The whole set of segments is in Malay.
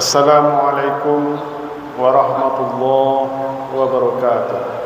Assalamualaikum warahmatullahi wabarakatuh.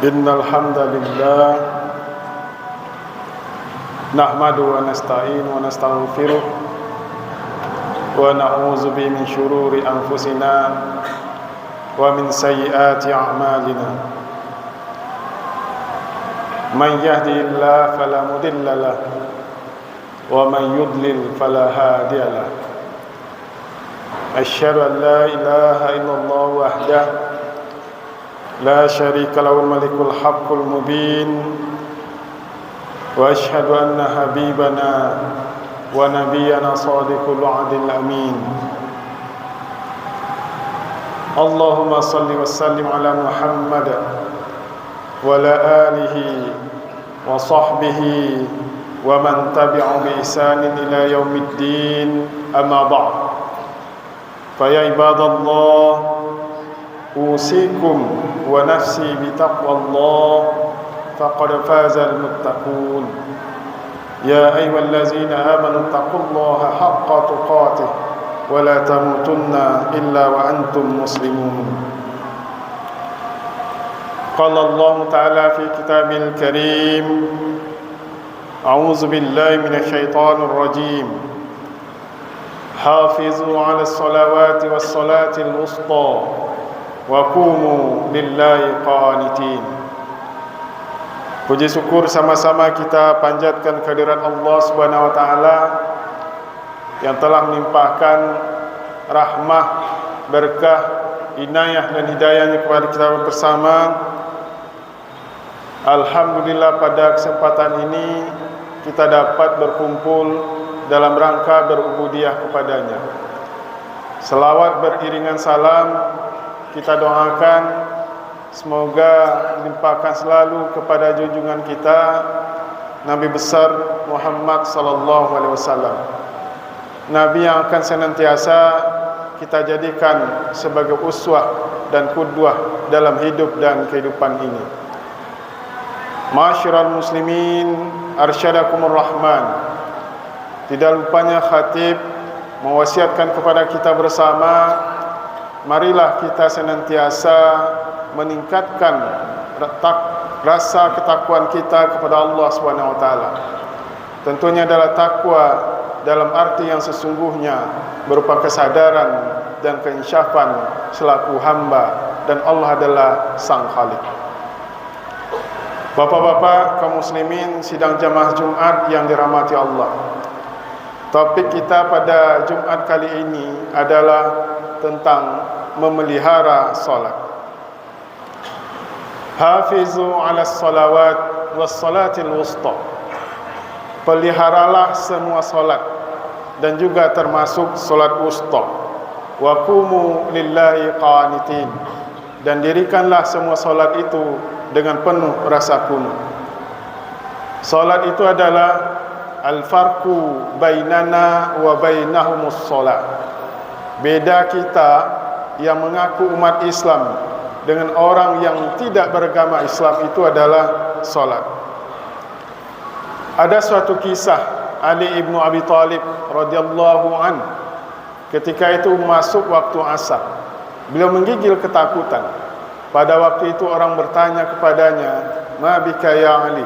Innal hamdalillah nahmadu wa nasta'inu wa nastaghfiruh wa ونعوذ به من شرور أنفسنا ومن سيئات أعمالنا من يهدي الله فلا مضل له ومن يضلل فلا هادي له أشهد أن لا إله إلا الله وحده لا شريك له الملك الحق المبين وأشهد أن حبيبنا ونبينا صادق الوعد الأمين اللهم صل وسلم على محمد وعلى آله وصحبه ومن تبعه بإحسان إلى يوم الدين أما بعد فيا عباد الله أوصيكم ونفسي بتقوى الله فقد فاز المتقون يا أيها الذين آمنوا اتقوا الله حق تقاته ولا تموتن إلا وأنتم مسلمون قال الله تعالى في كتابه الكريم أعوذ بالله من الشيطان الرجيم حافظوا على الصلوات والصلاة الوسطى وقوموا لله قانتين. Puji syukur sama-sama kita panjatkan kehadirat Allah Subhanahu wa taala yang telah melimpahkan rahmah, berkah, inayah dan hidayahnya kepada kita bersama. Alhamdulillah pada kesempatan ini kita dapat berkumpul dalam rangka berubudiyah kepadanya. Selawat beriringan salam kita doakan semoga dilimpahkan selalu kepada junjungan kita Nabi besar Muhammad sallallahu alaihi wasallam. Nabi yang akan senantiasa kita jadikan sebagai uswah dan qudwah dalam hidup dan kehidupan ini. Ma'asyiral muslimin, arsyadakumur rahman. Tidak lupanya khatib mewasiatkan kepada kita bersama, marilah kita senantiasa meningkatkan rasa ketakwaan kita kepada Allah Subhanahu wa taala. Tentunya adalah takwa dalam arti yang sesungguhnya berupa kesadaran dan keinsyafan selaku hamba dan Allah adalah Sang Khalik. Bapak-bapak kaum muslimin sidang jamaah Jumat yang dirahmati Allah. Topik kita pada Jumat kali ini adalah tentang memelihara salat. Hafizu 'ala salawat was salatil wusta. Peliharalah semua salat dan juga termasuk salat wusta. Wa qumu lillahi qanitin. Dan dirikanlah semua salat itu dengan penuh rasa kunut. Salat itu adalah al-farqu bainana wa bainahumus salat. Beda kita yang mengaku umat Islam dengan orang yang tidak beragama Islam itu adalah salat. Ada suatu kisah Ali ibnu Abi Thalib radhiyallahu an. Ketika itu masuk waktu asar, beliau menggigil ketakutan. Pada waktu itu orang bertanya kepadanya, "Ma bika ya Ali?"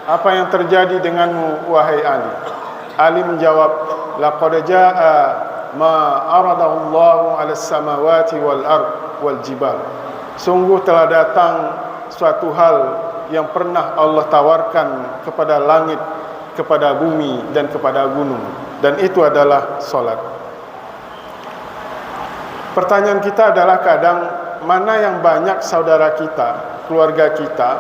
Apa yang terjadi denganmu wahai Ali? Ali menjawab, "Laqad jaa'a ma aradahu Allahu 'alas samawati wal ard wal jibal." Sungguh telah datang suatu hal yang pernah Allah tawarkan kepada langit, kepada bumi dan kepada gunung, dan itu adalah salat. Pertanyaan kita adalah kadang mana yang banyak saudara kita, keluarga kita,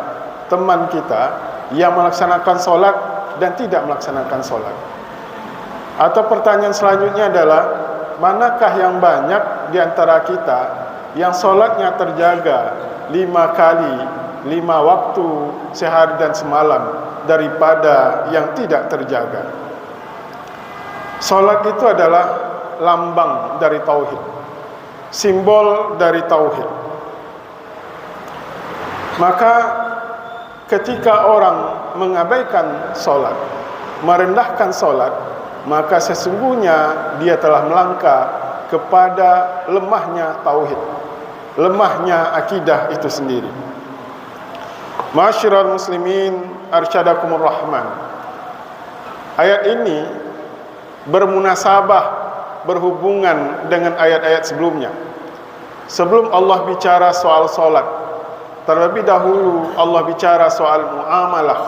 teman kita yang melaksanakan salat dan tidak melaksanakan salat? Atau pertanyaan selanjutnya adalah manakah yang banyak di antara kita yang salatnya terjaga 5 kali, 5 waktu sehari dan semalam daripada yang tidak terjaga? Salat itu adalah lambang dari tauhid, simbol dari tauhid. Maka ketika orang mengabaikan salat, merendahkan salat, maka sesungguhnya dia telah melangkah kepada lemahnya tauhid, lemahnya akidah itu sendiri. Ma'asyiral muslimin, arsyadakumur rahman. Ayat ini bermunasabah berhubungan dengan ayat-ayat sebelumnya. Sebelum Allah bicara soal solat, terlebih dahulu Allah bicara soal muamalah,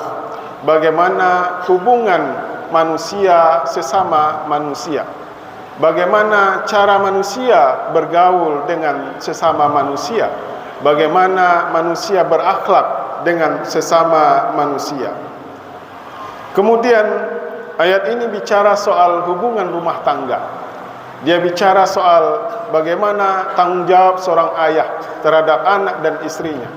bagaimana hubungan manusia sesama manusia, bagaimana cara manusia bergaul dengan sesama manusia, bagaimana manusia berakhlak dengan sesama manusia. Kemudian ayat ini bicara soal hubungan rumah tangga. Dia bicara soal bagaimana tanggung jawab seorang ayah terhadap anak dan istrinya.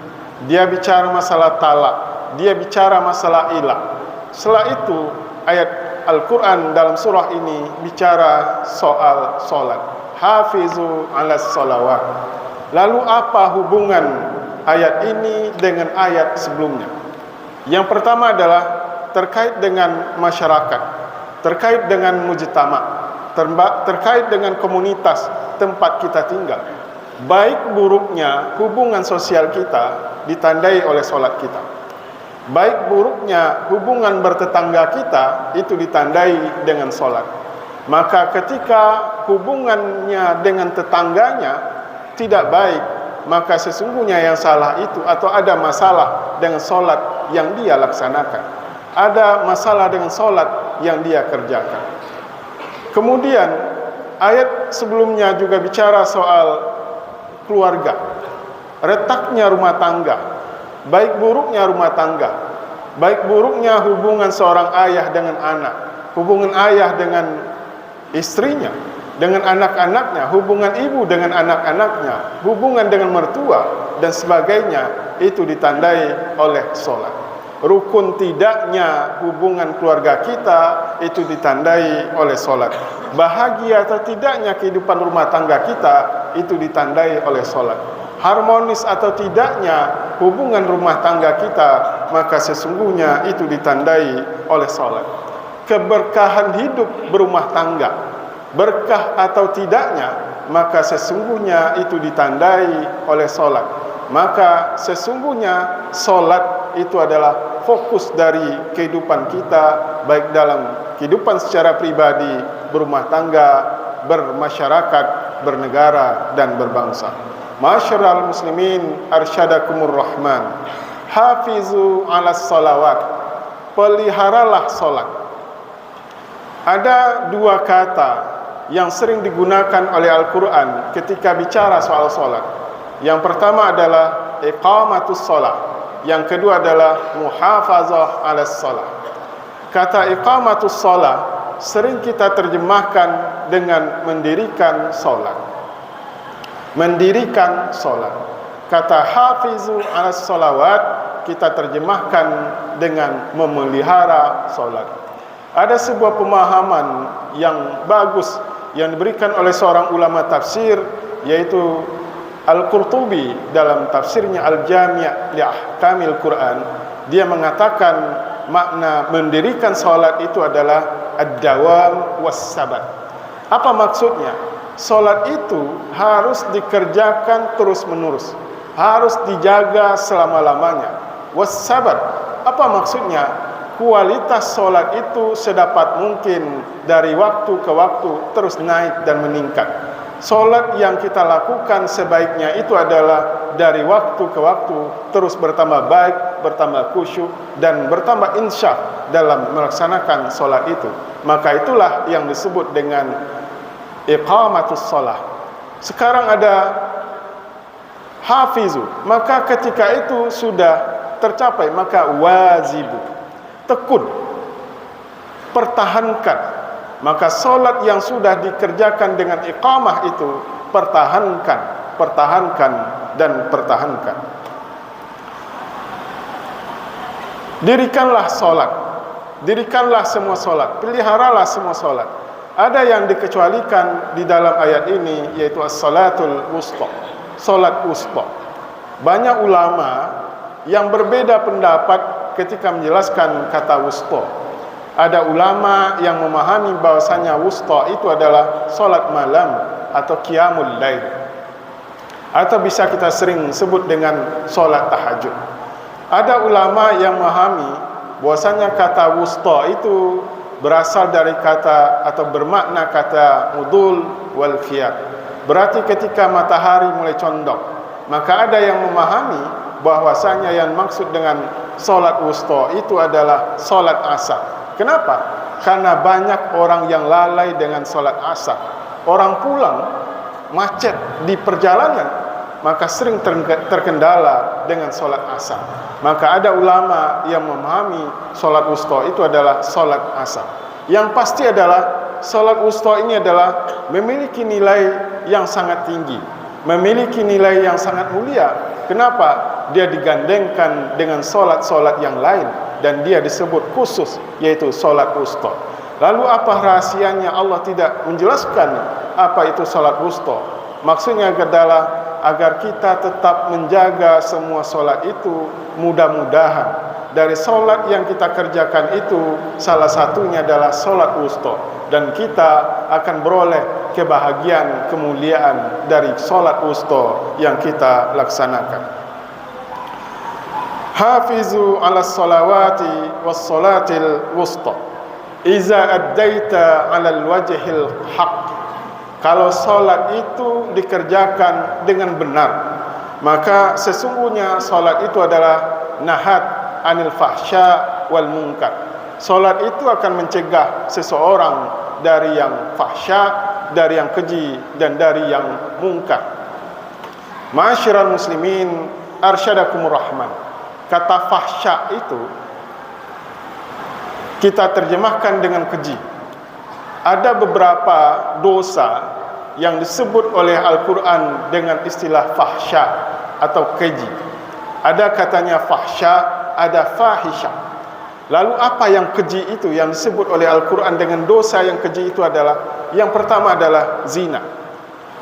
Dia bicara masalah talak, dia bicara masalah ilah. Setelah itu ayat Al-Quran dalam surah ini bicara soal solat. Hafizu 'alas sholawat. Lalu apa hubungan ayat ini dengan ayat sebelumnya? Yang pertama adalah terkait dengan masyarakat, terkait dengan mujtama, terkait dengan komunitas tempat kita tinggal. Baik buruknya hubungan sosial kita ditandai oleh solat kita. Baik buruknya hubungan bertetangga kita itu ditandai dengan solat. Maka ketika hubungannya dengan tetangganya tidak baik, maka sesungguhnya yang salah itu atau ada masalah dengan solat yang dia laksanakan, ada masalah dengan solat yang dia kerjakan. Kemudian ayat sebelumnya juga bicara soal keluarga, retaknya rumah tangga, baik buruknya rumah tangga, baik buruknya hubungan seorang ayah dengan anak, hubungan ayah dengan istrinya, dengan anak-anaknya, hubungan ibu dengan anak-anaknya, hubungan dengan mertua dan sebagainya, itu ditandai oleh solat. Rukun tidaknya hubungan keluarga kita itu ditandai oleh solat. Bahagia atau tidaknya kehidupan rumah tangga kita itu ditandai oleh solat. Harmonis atau tidaknya hubungan rumah tangga kita, maka sesungguhnya itu ditandai oleh solat. Keberkahan hidup berumah tangga, berkah atau tidaknya, maka sesungguhnya itu ditandai oleh solat. Maka sesungguhnya solat itu adalah fokus dari kehidupan kita, baik dalam kehidupan secara pribadi, berumah tangga, bermasyarakat, bernegara, dan berbangsa. Ma'asyiral muslimin, arsyadakumur rahman. Hafizu 'alas sholawat. Peliharalah solat. Ada dua kata yang sering digunakan oleh Al-Quran ketika bicara soal solat. Yang pertama adalah iqamatus sholat. Yang kedua adalah muhafazah 'alas shalah. Kata iqamatus shalah sering kita terjemahkan dengan mendirikan salat. Mendirikan salat. Kata hafizu 'alas sholawat kita terjemahkan dengan memelihara salat. Ada sebuah pemahaman yang bagus yang diberikan oleh seorang ulama tafsir, yaitu Al-Qurtubi dalam tafsirnya Al-Jami' li Ahkamil Quran. Dia mengatakan makna mendirikan salat itu adalah ad-dawam was-sabat. Apa maksudnya? Salat itu harus dikerjakan terus-menerus, harus dijaga selama-lamanya. Was-sabat, apa maksudnya? Kualitas salat itu sedapat mungkin dari waktu ke waktu terus naik dan meningkat. Solat yang kita lakukan sebaiknya itu adalah dari waktu ke waktu terus bertambah baik, bertambah khusyuk, dan bertambah insyaf dalam melaksanakan solat itu. Maka itulah yang disebut dengan iqamatus shalah. Sekarang ada hafizu, maka ketika itu sudah tercapai, maka wajibu, tekun, pertahankan. Maka solat yang sudah dikerjakan dengan iqamah itu pertahankan, pertahankan, dan pertahankan. Dirikanlah solat, dirikanlah semua solat, peliharalah semua solat. Ada yang dikecualikan di dalam ayat ini, yaitu as-salatul wusta, solat wusta. Banyak ulama yang berbeda pendapat ketika menjelaskan kata wusta. Ada ulama yang memahami bahwasanya wusta itu adalah solat malam atau qiyamul lail, atau bisa kita sering sebut dengan solat tahajud. Ada ulama yang memahami bahwasanya kata wusta itu berasal dari kata atau bermakna kata udul wal qiyam. Berarti ketika matahari mulai condong, maka ada yang memahami bahwasanya yang maksud dengan solat wusta itu adalah solat asar. Kenapa? Karena banyak orang yang lalai dengan solat asar. Orang pulang macet di perjalanan, maka sering terkendala dengan solat asar. Maka ada ulama yang memahami solat wusta itu adalah solat asar. Yang pasti adalah solat wusta ini adalah memiliki nilai yang sangat tinggi, memiliki nilai yang sangat mulia. Kenapa? Dia digandengkan dengan solat-solat yang lain dan dia disebut khusus, yaitu solat wusta. Lalu apa rahasianya? Allah tidak menjelaskan apa itu solat wusta. Maksudnya adalah agar kita tetap menjaga semua solat itu. Mudah-mudahan dari solat yang kita kerjakan itu salah satunya adalah solat wusta, dan kita akan beroleh kebahagiaan, kemuliaan dari solat wusta yang kita laksanakan. Hafizu ala salawati was salatil wusta iza addaita ala alwajhil haq. Kalau solat itu dikerjakan dengan benar, maka sesungguhnya solat itu adalah nahat anil fahsya wal munkar. Solat itu akan mencegah seseorang dari yang fahsya, dari yang keji, dan dari yang munkar. Ma'asyiral muslimin, arsyadakumur rahman. Kata fahsya itu kita terjemahkan dengan keji. Ada beberapa dosa yang disebut oleh Al-Quran dengan istilah fahsya atau keji. Ada katanya fahsya, ada fahisha. Lalu apa yang keji itu yang disebut oleh Al-Quran dengan dosa yang keji itu adalah, yang pertama adalah zina.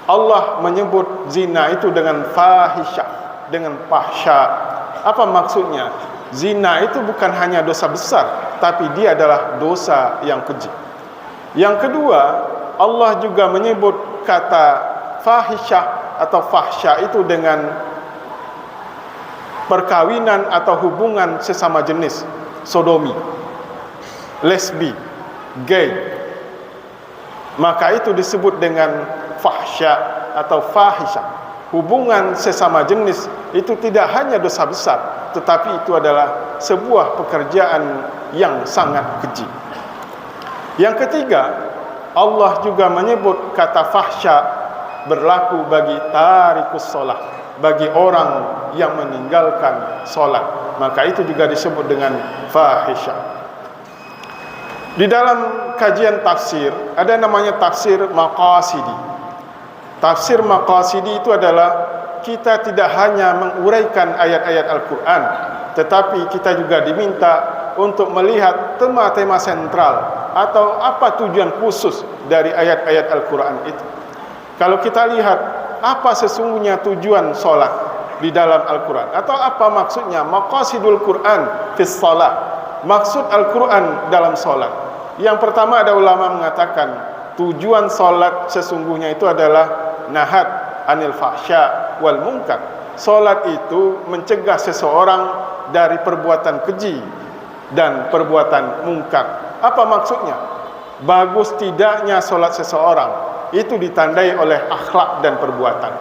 Allah menyebut zina itu dengan fahisha, dengan fahsya. Apa maksudnya? Zina itu bukan hanya dosa besar, tapi dia adalah dosa yang keji. Yang kedua, Allah juga menyebut kata fahisyah atau fahsya itu dengan perkawinan atau hubungan sesama jenis, sodomi, lesbi, gay. Maka itu disebut dengan fahsya atau fahisyah. Hubungan sesama jenis itu tidak hanya dosa besar, tetapi itu adalah sebuah pekerjaan yang sangat keji. Yang ketiga, Allah juga menyebut kata fahsya berlaku bagi tarikus sholat, bagi orang yang meninggalkan sholat. Maka itu juga disebut dengan fahisyah. Di dalam kajian tafsir ada namanya tafsir maqasidi. Tafsir maqasidi itu adalah kita tidak hanya menguraikan ayat-ayat Al-Quran, tetapi kita juga diminta untuk melihat tema-tema sentral atau apa tujuan khusus dari ayat-ayat Al-Quran itu. Kalau kita lihat apa sesungguhnya tujuan solat di dalam Al-Quran, atau apa maksudnya maqasidul Quran fis salat, maksud Al-Quran dalam solat. Yang pertama, ada ulama mengatakan tujuan solat sesungguhnya itu adalah nahat anil fahsya wal munkar. Solat itu mencegah seseorang dari perbuatan keji dan perbuatan munkar. Apa maksudnya? Bagus tidaknya solat seseorang itu ditandai oleh akhlak dan perbuatan.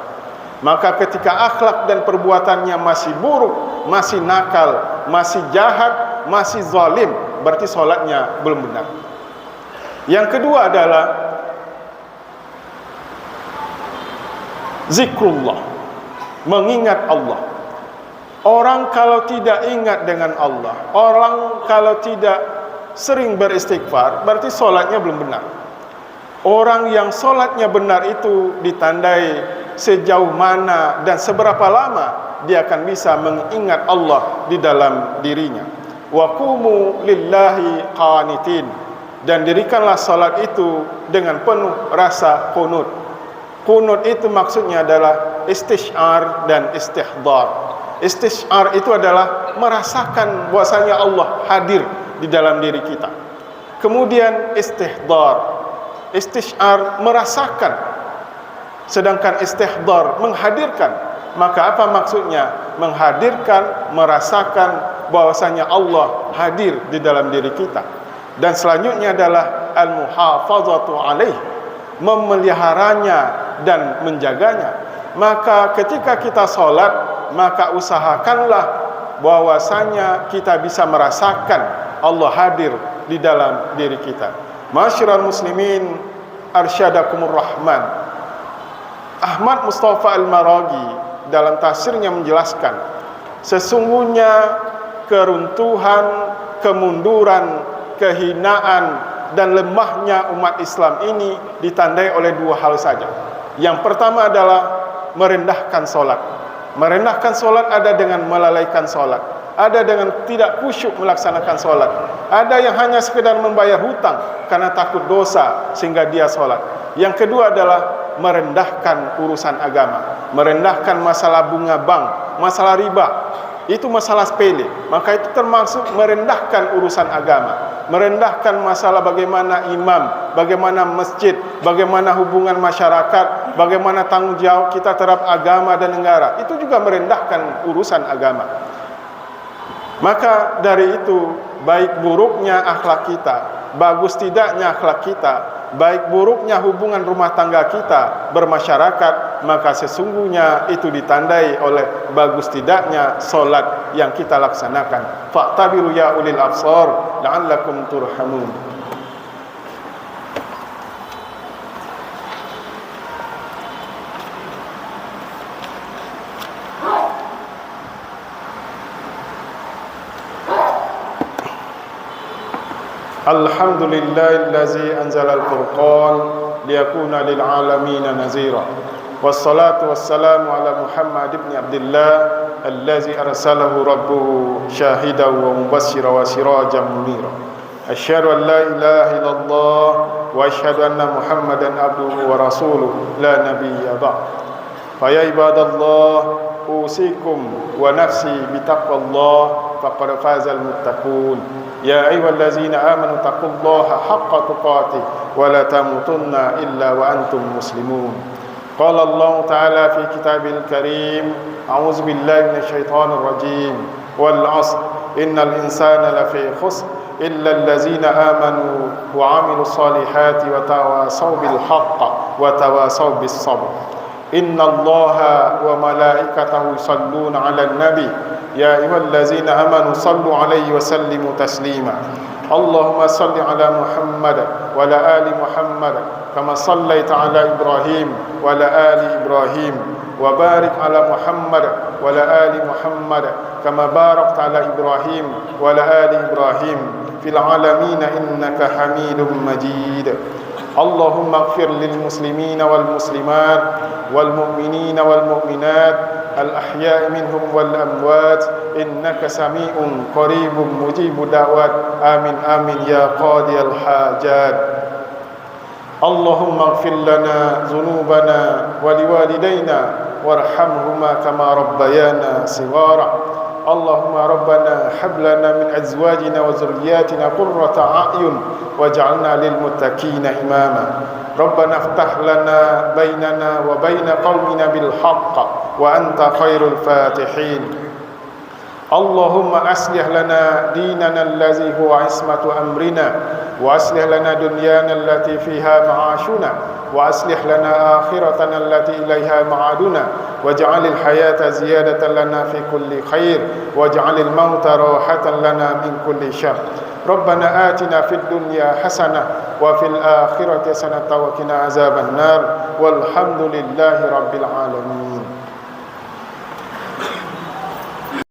Maka ketika akhlak dan perbuatannya masih buruk, masih nakal, masih jahat, masih zalim, berarti solatnya belum benar. Yang kedua adalah zikrullah, mengingat Allah. Orang kalau tidak ingat dengan Allah, orang kalau tidak sering beristighfar, berarti solatnya belum benar. Orang yang solatnya benar itu ditandai sejauh mana dan seberapa lama dia akan bisa mengingat Allah di dalam dirinya. Wa qumu lillahi qanitin, dan dirikanlah solat itu dengan penuh rasa qunut. Qunut itu maksudnya adalah istisyar dan istihdar. Istisyar itu adalah merasakan bahwasanya Allah hadir di dalam diri kita. Kemudian istihdar, istisyar merasakan, sedangkan istihdar menghadirkan. Maka apa maksudnya? Menghadirkan, merasakan bahwasanya Allah hadir di dalam diri kita. Dan selanjutnya adalah al-muhafazatu alaih, memeliharanya dan menjaganya. Maka ketika kita sholat, maka usahakanlah bahwasanya kita bisa merasakan Allah hadir di dalam diri kita. Masyiral muslimin, arsyadakumur rahman. Ahmad Mustafa Al-Maraghi dalam tafsirnya menjelaskan, sesungguhnya keruntuhan, kemunduran, kehinaan dan lemahnya umat Islam ini ditandai oleh dua hal saja. Yang pertama adalah merendahkan solat. Merendahkan solat ada dengan melalaikan solat, ada dengan tidak khusyuk melaksanakan solat, ada yang hanya sekedar membayar hutang karena takut dosa sehingga dia solat. Yang kedua adalah merendahkan urusan agama, merendahkan masalah bunga bank, masalah riba, itu masalah sepele, maka itu termasuk merendahkan urusan agama, merendahkan masalah bagaimana imam, bagaimana masjid, bagaimana hubungan masyarakat, bagaimana tanggung jawab kita terhadap agama dan negara, itu juga merendahkan urusan agama. Maka dari itu, baik buruknya akhlak kita, bagus tidaknya akhlak kita, baik buruknya hubungan rumah tangga kita bermasyarakat, maka sesungguhnya itu ditandai oleh bagus tidaknya solat yang kita laksanakan. Fa'tabiru ya ulil absar la'allakum turhamun. Alhamdulillahillazi anzalal furqan liyakuna lil alamin nazira. Wassalatu wassalamu ala Muhammad ibn Abdullah allazi arsalahu rabbuhu syahidan wa mubasyshiran wa sirajan munira. Asyhadu an la ilaha illallah wa asyhadu anna Muhammadan abduhu wa rasuluhu la nabiyya ba'd. Fa ya ibadallah, usikum wa nafsi bitaqwallah faqad fazal muttaqun. Ya ayyuhallazina amanu taqullaha haqqa tuqatih wa la tamutunna illa wa antum muslimun. Qala Allah ta'ala fi kitabil karim, a'udzu billahi minasy syaithanir rajim. Wal 'ashr innal insana lafi khusr illa allazina amanu wa 'amilus solihati wa tawasaw bil haqqi wa tawasaw bis sabr. Innallaha wa malaikatahu yusalluna 'alan nabi ya ayyuhallazina amanu sallu 'alaihi wa sallimu taslima. Allahumma salli 'ala Muhammad wa 'ala ali Muhammad kama sallaita 'ala Ibrahim wa 'ala ali Ibrahim wa barik 'ala Muhammad wa 'ala ali Muhammad kama barakta 'ala Ibrahim wa 'ala ali Ibrahim fil 'alamin innaka Hamidum Majid. Allahumma ighfir lil muslimina wal muslimat wal mu'minina wal mu'minat al ahya'i minhum wal amwat innaka sami'un qaribun mujibud da'wat. Amin amin ya qadiyal hajat. Allahumma ighfir lana dhunubana wa liwalidayna warhamhuma kama rabbayana shighara. Allahumma rabbana hab lana min azwajina wa dhurriyyatina qurrata a'yun waj'alna lil muttaqina imama. Rabbana iftah lana bainana wa baina qaumina bil haqq wa anta khairul fatihin. Allahumma aslih lana dinana allazi huwa ismatu amrina wa aslih lana dunyana allati fiha ma'ashuna wa aslih lana akhiratana allati ilaiha ma'aduna waj'alil hayata ziyadatan lana fi kulli khair waj'alil mauta rahatan lana min kulli syarr. Rabbana atina fid dunya hasanah wa fil akhirati hasanah wa qina azaban nar walhamdulillahi rabbil alamin.